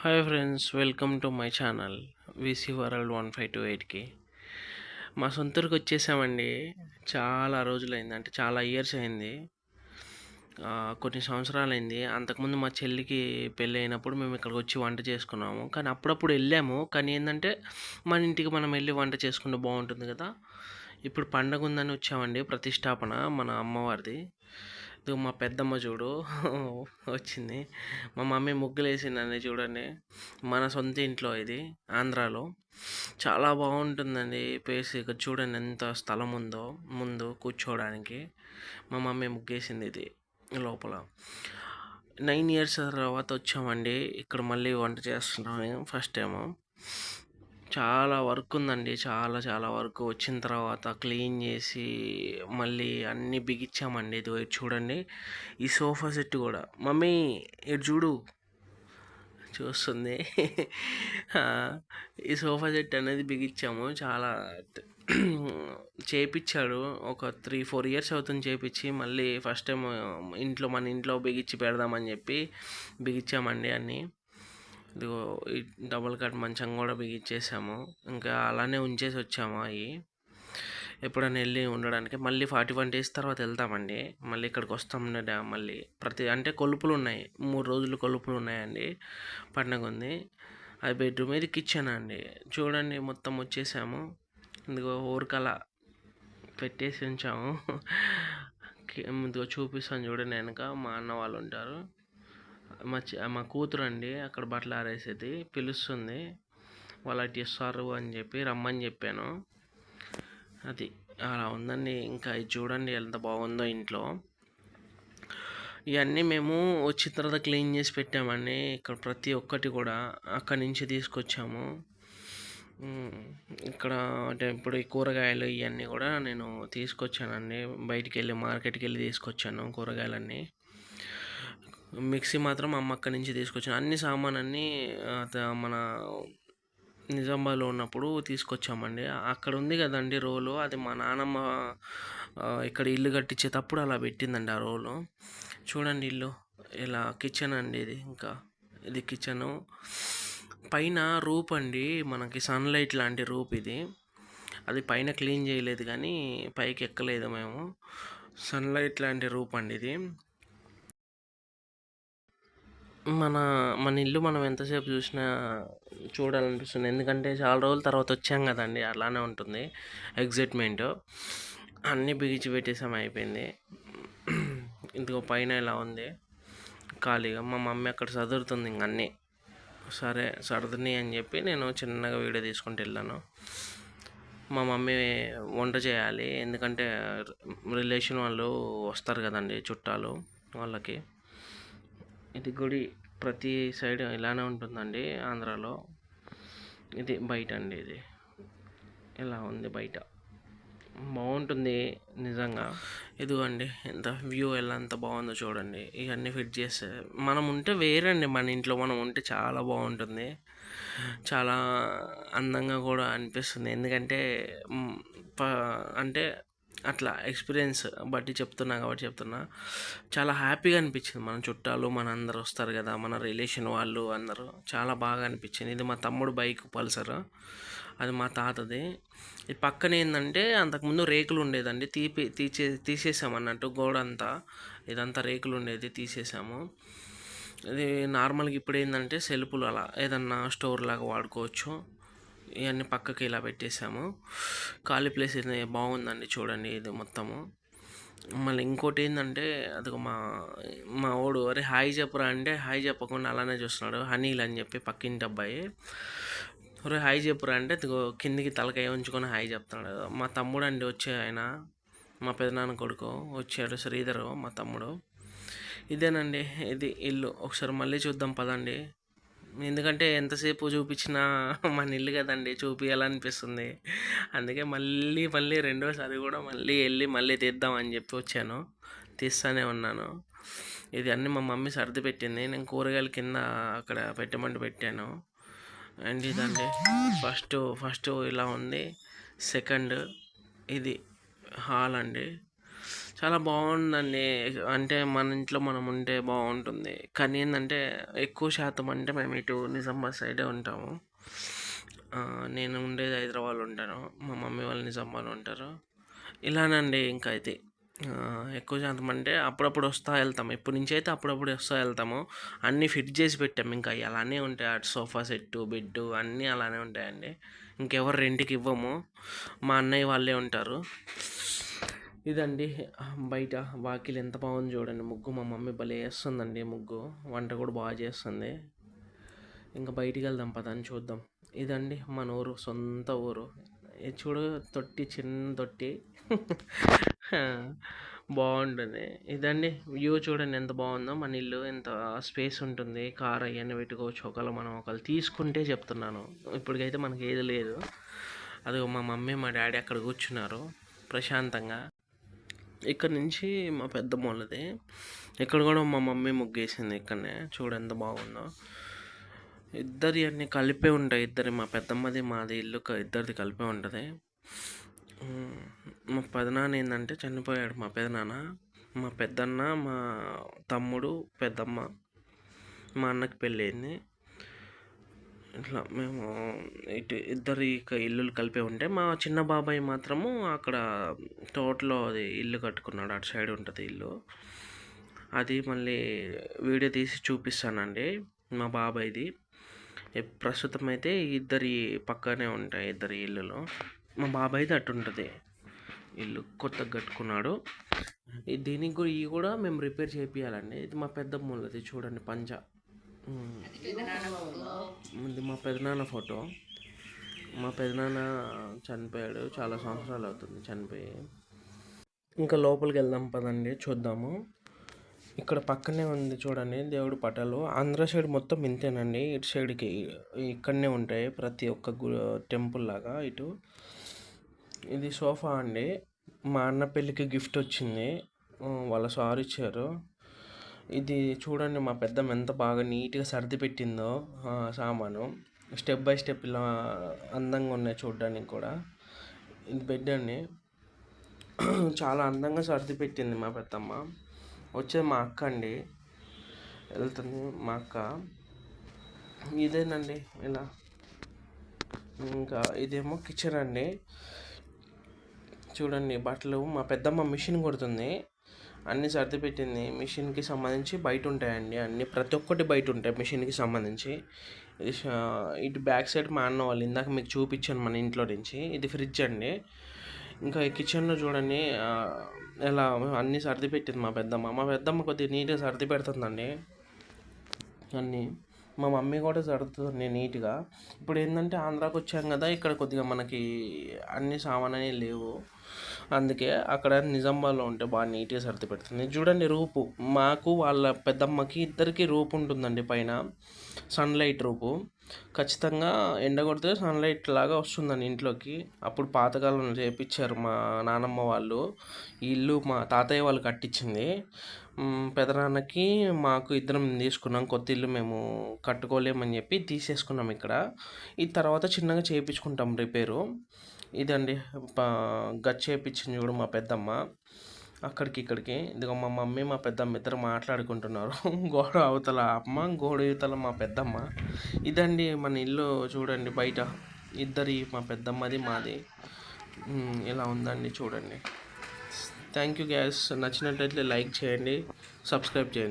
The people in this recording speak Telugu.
Hi friends, welcome to my channel VC world 1528కి. మా సొంతూరుకి వచ్చేసామండి. చాలా రోజులైంది, అంటే చాలా ఇయర్స్ అయింది. కొన్ని సంవత్సరాలైంది. అంతకుముందు మా చెల్లికి పెళ్ళి అయినప్పుడు మేము ఇక్కడికి వచ్చి వంట చేసుకున్నాము. కానీ అప్పుడప్పుడు వెళ్ళాము. కానీ ఏంటంటే మన ఇంటికి మనం వెళ్ళి వంట చేసుకుంటే బాగుంటుంది కదా. ఇప్పుడు పండగ ఉందని వచ్చామండి, ప్రతిష్టాపన మన అమ్మవారిది. ఇదిగో మా పెద్దమ్మ చూడు వచ్చింది. మా మమ్మీ ముగ్గులు వేసిందండి చూడండి. మన సొంత ఇంట్లో ఇది, ఆంధ్రాలో. చాలా బాగుంటుందండి ప్లేస్. ఇక్కడ చూడండి ఎంత స్థలం ఉందో ముందు కూర్చోవడానికి. మా మమ్మీ ముగ్గేసింది ఇది లోపల. 9 ఇయర్స్ తర్వాత వచ్చామండి ఇక్కడ మళ్ళీ వంట చేస్తున్నాము ఫస్ట్ టైము. చాలా వర్క్ ఉందండి, చాలా చాలా వర్క్. వచ్చిన తర్వాత క్లీన్ చేసి మళ్ళీ అన్నీ బిగించామండి. ఇది చూడండి, ఈ సోఫా సెట్ కూడా. మమ్మీ ఇటు చూడు, చూస్తుంది. ఈ సోఫా సెట్ అనేది బిగించాము. చాలా చేపించాడు, ఒక 3-4 ఇయర్స్ అవుతుంది చేపించి. మళ్ళీ ఫస్ట్ టైం మన ఇంట్లో బిగించి పెడదామని చెప్పి బిగించామండి అన్నీ. ఇదిగో ఈ డబుల్ కట్ మంచం కూడా బిగించేసాము. ఇంకా అలానే ఉంచేసి వచ్చాము. అవి ఎప్పుడైనా వెళ్ళి ఉండడానికి మళ్ళీ 41 days తర్వాత వెళ్తామండి. మళ్ళీ ఇక్కడికి వస్తాం. మళ్ళీ అంటే కొలుపులు ఉన్నాయి, 3 రోజులు కొలుపులు ఉన్నాయండి. పండగ ఉంది. అది బెడ్రూమ్, ఇది కిచెన్ అండి. చూడండి మొత్తం వచ్చేసాము. ఇదిగో ఊరికల పెట్టేసి ఉంచాము. ఇదిగో చూపిస్తాను చూడండి. వెనక మా అన్న వాళ్ళు ఉంటారు. మా కూతురు అండి అక్కడ బట్టలు ఆరేసేది, పిలుస్తుంది. వాళ్ళకి ఇస్తారు అని చెప్పి రమ్మని చెప్పాను. అది అలా ఉందండి. ఇంకా ఇది చూడండి ఎంత బాగుందో ఇంట్లో. ఇవన్నీ మేము వచ్చిన తర్వాత క్లీన్ చేసి పెట్టామండి. ఇక్కడ ప్రతి ఒక్కటి కూడా అక్కడి నుంచి తీసుకొచ్చాము. ఇక్కడ అంటే ఇప్పుడు ఈ కూరగాయలు ఇవన్నీ కూడా నేను తీసుకొచ్చానండి. బయటికి వెళ్ళి మార్కెట్కి వెళ్ళి తీసుకొచ్చాను కూరగాయలన్నీ. మిక్సీ మాత్రం అమ్మ అక్కడి నుంచి తీసుకొచ్చాను. అన్ని సామాన్ అన్నీ మన నిజామాబాద్లో ఉన్నప్పుడు తీసుకొచ్చామండి. అక్కడ ఉంది కదండి రోలు, అది మా నానమ్మ ఇక్కడ ఇల్లు కట్టించేటప్పుడు అలా పెట్టిందండి ఆ రోలు. చూడండి ఇల్లు ఇలా. కిచెన్ అండి ఇది. ఇంకా ఇది కిచెను. పైన రూప్ అండి, మనకి సన్లైట్ లాంటి రూప్ ఇది. అది పైన క్లీన్ చేయలేదు కానీ పైకి ఎక్కలేదు మేము. సన్లైట్ లాంటి రూప్ అండి ఇది. మన మన ఇల్లు మనం ఎంతసేపు చూసినా చూడాలనిపిస్తుంది. ఎందుకంటే చాలా రోజుల తర్వాత వచ్చాం కదండి, అలానే ఉంటుంది ఎగ్జైట్మెంట్. అన్నీ బిగించి పెట్టేసాం, అయిపోయింది. ఇందుకో పైన ఇలా ఉంది ఖాళీగా. మా మమ్మీ అక్కడ చదువుతుంది ఇంక అన్నీ. సరే సర్దుని అని చెప్పి నేను చిన్నగా వీడియో తీసుకుంటూ వెళ్ళాను. మా మమ్మీ వంట చేయాలి, ఎందుకంటే రిలేషన్ వాళ్ళు వస్తారు కదండి, చుట్టాలు వాళ్ళకి. ఇది గుడి ప్రతి సైడ్ ఇలానే ఉంటుందండి ఆంధ్రాలో. ఇది బయట అండి, ఇది ఇలా ఉంది బయట. బాగుంటుంది నిజంగా. ఇదిగోండి ఎంత వ్యూ ఎలా ఎంత బాగుందో చూడండి. ఇవన్నీ ఫిట్ చేస్తే మనం ఉంటే వేరండి. మన ఇంట్లో మనం ఉంటే చాలా బాగుంటుంది, చాలా అందంగా కూడా అనిపిస్తుంది. ఎందుకంటే అంటే అట్లా ఎక్స్పీరియన్స్ బట్టి చెప్తున్నా కాబట్టి చెప్తున్నా. చాలా హ్యాపీగా అనిపించింది. మన చుట్టాలు మన అందరు వస్తారు కదా, మన రిలేషన్ వాళ్ళు అందరూ. చాలా బాగా అనిపించింది. ఇది మా తమ్ముడు బైక్ పల్సర్, అది మా తాతది. ఇది పక్కన ఏంటంటే అంతకుముందు రేకులు ఉండేదండి, తీసేసాము అన్నట్టు. గోడ అంతా ఇదంతా రేకులు ఉండేది, తీసేసాము. ఇది నార్మల్గా ఇప్పుడు ఏంటంటే సెల్ఫ్లు అలా ఏదన్నా స్టోర్ లాగా వాడుకోవచ్చు. ఇవన్నీ పక్కకి ఇలా పెట్టేసాము. ఖాళీ ప్లేస్ ఇది బాగుందండి చూడండి ఇది మొత్తము. మళ్ళీ ఇంకోటి ఏంటంటే అది మా ఓడు, అరే హాయ్ చెప్పురా అంటే హాయ్ చెప్పకుండా అలానే చూస్తున్నాడు. హనీల్ అని చెప్పి పక్కింటి అబ్బాయి. ఒరే హాయ్ చెప్పురా అంటే కిందికి తలకాయ ఉంచుకొని హాయ్ చెప్తున్నాడు. మా తమ్ముడు అండి వచ్చే ఆయన, మా పెదనాన్న కొడుకు వచ్చాడు, శ్రీధరు మా తమ్ముడు. ఇదేనండి ఇది ఇల్లు. ఒకసారి మళ్ళీ చూద్దాం పదండి. ఎందుకంటే ఎంతసేపు చూపించినా మన ఇల్లు కదండి, చూపించాలనిపిస్తుంది. అందుకే మళ్ళీ మళ్ళీ రెండోసారి కూడా మళ్ళీ వెళ్ళి మళ్ళీ తీద్దామని చెప్పి వచ్చాను. తీస్తూనే ఉన్నాను. ఇది అన్నీ మా మమ్మీ సర్ది పెట్టింది. నేను కూరగాయల కింద అక్కడ పెట్టమంటూ పెట్టాను. అండ్ ఇదండి ఫస్ట్ ఇలా ఉంది. సెకండ్ ఇది హాల్ అండి. చాలా బాగుందండి. అంటే మన ఇంట్లో మనం ఉంటే బాగుంటుంది. కానీ ఏంటంటే ఎక్కువ శాతం అంటే మేము ఇటు నిజామాబాద్ సైడే ఉంటాము. నేను ఉండేది హైదరాబాద్లో ఉంటాను. మా మమ్మీ వాళ్ళు నిజామాబాద్లో ఉంటారు. ఇలానండి ఇంకా అయితే ఎక్కువ శాతం అంటే అప్పుడప్పుడు వస్తా వెళ్తాము. ఇప్పటి నుంచి అయితే అప్పుడప్పుడు వస్తా వెళ్తాము. అన్నీ ఫిట్ చేసి పెట్టాము. ఇంకా అవి అలానే ఉంటాయి. అటు సోఫా సెట్టు బెడ్ అన్నీ అలానే ఉంటాయండి. ఇంకెవరు రెంట్కి ఇవ్వము. మా అన్నయ్య వాళ్ళే ఉంటారు. ఇదండి బయట వాకిలి ఎంత బాగుంది చూడండి. ముగ్గు మా మమ్మీ భలే వేస్తుందండి. ముగ్గు వంట కూడా బాగా చేస్తుంది. ఇంకా బయటికి వెళ్దాం పదని చూద్దాం. ఇదండి మన ఊరు, సొంత ఊరు. ఇది చూడు తొట్టి, చిన్న తొట్టి. బాగుంటుంది. ఇదండి వ్యూ చూడండి ఎంత బాగుందో. మన ఇల్లు ఎంత స్పేస్ ఉంటుంది. కార్ అవన్నీ పెట్టుకోవచ్చు. ఒకవేళ మనం ఒకళ్ళు తీసుకుంటే చెప్తున్నాను. ఇప్పటికైతే మనకి ఏది లేదు. అది మా మమ్మీ మా డాడీ అక్కడ కూర్చున్నారు ప్రశాంతంగా. ఇక్కడ నుంచి మా పెద్దమ్మోళ్ళది. ఇక్కడ కూడా మా మమ్మీ ముగ్గేసింది ఇక్కడనే. చూడు ఎంత బాగుందో. ఇద్దరి అన్నీ కలిపే ఉంటాయి. ఇద్దరి మా పెద్దమ్మది మాది ఇల్లు ఇద్దరిది కలిపే ఉంటుంది. మా పెదనాన్న ఏంటంటే చనిపోయాడు. మా పెదనాన్న, మా పెద్దన్న, మా తమ్ముడు, పెద్దమ్మ, మా అన్నకి పెళ్ళయింది. ఇట్లా మేము ఇటు ఇద్దరి ఇల్లులు కలిపే ఉంటాయి. మా చిన్న బాబాయ్ మాత్రము అక్కడ తోటలో అది ఇల్లు కట్టుకున్నాడు. అటు సైడ్ ఉంటుంది ఇల్లు. అది మళ్ళీ వీడియో తీసి చూపిస్తానండి మా బాబాయ్ది. ప్రస్తుతం అయితే ఇద్దరి పక్కనే ఉంటాయి ఇద్దరి ఇల్లులు. మా బాబాయ్ది అటు ఉంటుంది ఇల్లు, కొత్తగా కట్టుకున్నాడు. దీనికి కూడా ఇవి కూడా మేము రిపేర్ చేయించాలండి. ఇది మా పెద్దమ్మది చూడండి పంచ. ఇది మా పెదనాన్న ఫోటో. మా పెదనాన్న చనిపోయాడు, చాలా సంవత్సరాలు అవుతుంది చనిపోయి. ఇంకా లోపలికి వెళ్దాం పదండి చూద్దాము. ఇక్కడ పక్కనే ఉంది చూడండి దేవుడి పటాలు. ఆంధ్ర సైడ్ మొత్తం ఇంతేనండి. ఇటు సైడ్కి ఇక్కడనే ఉంటాయి ప్రతి ఒక్క టెంపుల్ లాగా. ఇటు ఇది సోఫా అండి. మా అన్న పెళ్ళికి గిఫ్ట్ వచ్చింది. వాళ్ళ సార్ ఇచ్చారు. ఇది చూడండి మా పెద్దమ్మ ఎంత బాగా నీట్గా సర్ది పెట్టిందో సామాను. స్టెప్ బై స్టెప్ ఇలా అందంగా ఉన్నాయి చూడడానికి కూడా. ఇది బెడ్ అండి. చాలా అందంగా సర్ది పెట్టింది మా పెద్దమ్మ. వచ్చేది మా అక్క అండి, వెళ్తుంది మా అక్క. ఇదేనండి ఇలా. ఇంకా ఇదేమో కిచెన్ అండి. చూడండి బట్టలు మా పెద్దమ్మ మిషన్ కుడుతుంది. అన్నీ సర్ది పెట్టింది. మిషన్కి సంబంధించి బయట ఉంటాయండి అన్నీ, ప్రతి ఒక్కటి బయట ఉంటాయి మిషన్కి సంబంధించి. ఇది ఇటు బ్యాక్ సైడ్ మా అన్న వాళ్ళు ఇందాక మీకు చూపించాను మన ఇంట్లో నుంచి. ఇది ఫ్రిడ్జ్ అండి. ఇంకా ఈ కిచెన్లో చూడండి ఎలా అన్నీ సర్ది పెట్టింది మా పెద్దమ్మ. మా పెద్దమ్మ కొద్దిగా నీట్గా సర్ది పెడుతుందండి అన్నీ. మా మమ్మీ కూడా సర్దుతుంది నీట్గా. ఇప్పుడు ఏంటంటే ఆంధ్రాకి వచ్చాం కదా, ఇక్కడ కొద్దిగా మనకి అన్ని సామాన్ అనేవి లేవు. అందుకే అక్కడ నిజామాబాద్లో ఉంటే బాగా నీట్గా సర్ది పెడుతుంది. చూడండి రూపు, మాకు వాళ్ళ పెద్దమ్మకి ఇద్దరికి రూపు ఉంటుందండి పైన, సన్లైట్ రూపు. ఖచ్చితంగా ఎండ కొడితే సన్లైట్ లాగా వస్తుందండి ఇంట్లోకి. అప్పుడు పాతకాలంలో చేయించారు మా నానమ్మ వాళ్ళు. ఈ ఇల్లు మా తాతయ్య వాళ్ళు కట్టించింది. పెదనాన్నకి మాకు ఇద్దరం తీసుకున్నాం. కొత్త ఇల్లు మేము కట్టుకోలేమని చెప్పి తీసేసుకున్నాం ఇక్కడ. ఈ తర్వాత చిన్నగా చేయించుకుంటాం రిపేరు. ఇదండి గచ్చి చేయించింది చూడు మా పెద్దమ్మ. అక్కడికి ఇక్కడికి ఇదిగో మా మమ్మీ మా పెద్దమ్మ ఇద్దరు మాట్లాడుకుంటున్నారు. గోడ అవతల అమ్మ, గోడ అవతల మా పెద్దమ్మ. ఇదండి మన ఇల్లు చూడండి బయట. ఇద్దరి మా పెద్దమ్మది మాది. ఇలా ఉందండి చూడండి. Thank you guys. నచ్చినట్లయితే లైక్ చేయండి, సబ్స్క్రైబ్ చేయండి.